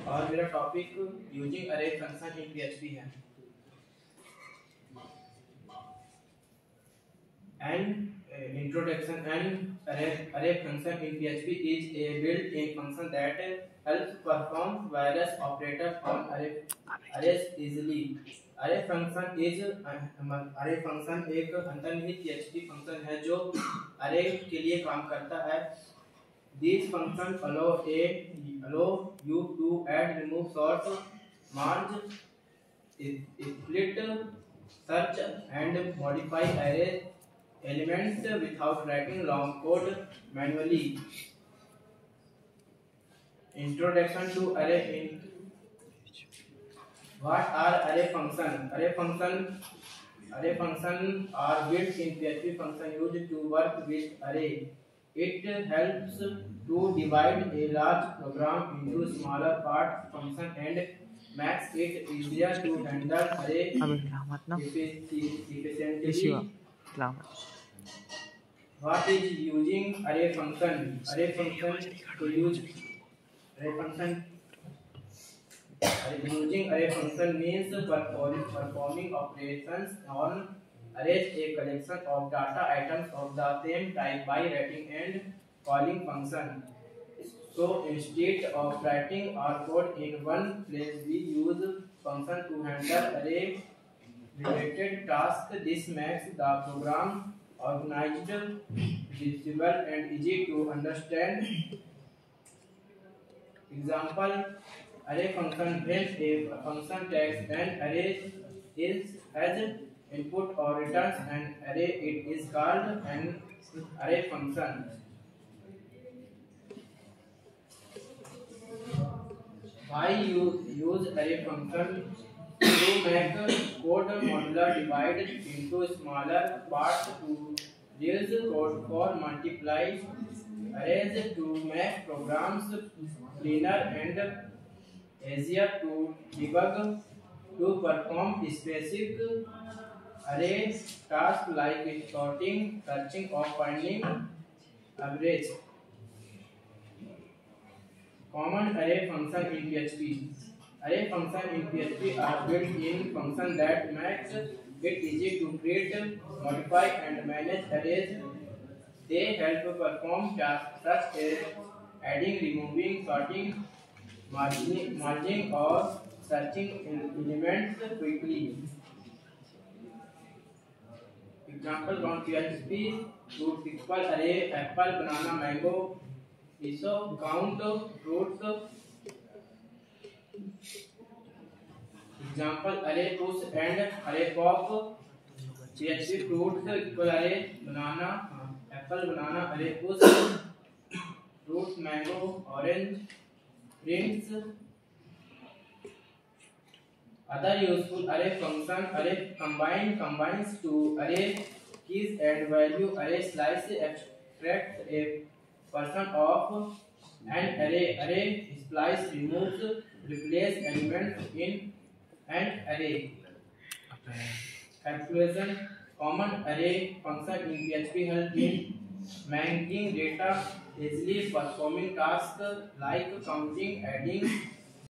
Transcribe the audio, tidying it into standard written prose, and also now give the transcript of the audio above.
और मेरा topic using अरे फंक्शन इन पीएचपी है। And introduction and array function in PHP is a built-in function that helps perform various operators on arrays easily. array function एक अंतर्निहित PHP function है जो अरे के लिए काम करता है। These functions allow you to add, remove, sort, merge, split, search, and modify array elements without writing long code manually. Introduction to array. What are array functions? Array functions are built-in PHP function used to work with array. It helps to divide a large program into smaller part functions and makes it easier to handle array efficiently. What is using array function? Using array function means performing operations on arrays, a collection of data items of the same type by writing and calling function. So instead of writing our code in one place, we use function to handle array related tasks. This makes the program organized, visible, and easy to understand. Example: array function. When a function takes an array as input or returns an array, it is called an array function. Why you use array function? To make code modular, divide into smaller parts to reduce code for multiply arrays to make programs cleaner and easier to debug, to perform specific array tasks like sorting, searching, or finding average. Common array function in PHP. Array function in PHP are built-in functions that makes it easy to create, modify, and manage arrays. They help perform tasks such as adding, removing, sorting, merging, or searching elements quickly. Example from PHP: root equal array apple, banana, mango, piso, count fruits. Example: array push and array pop. PHP fruits equal array banana, apple, banana, array push, fruits, mango, orange, prints. Other useful array function: array combines two array keys, add value. Array slice extracts a person of an array. Array splice removes, replace elements in an array. Calculation. Common array function in PHP help in managing data easily, performing tasks like counting, adding,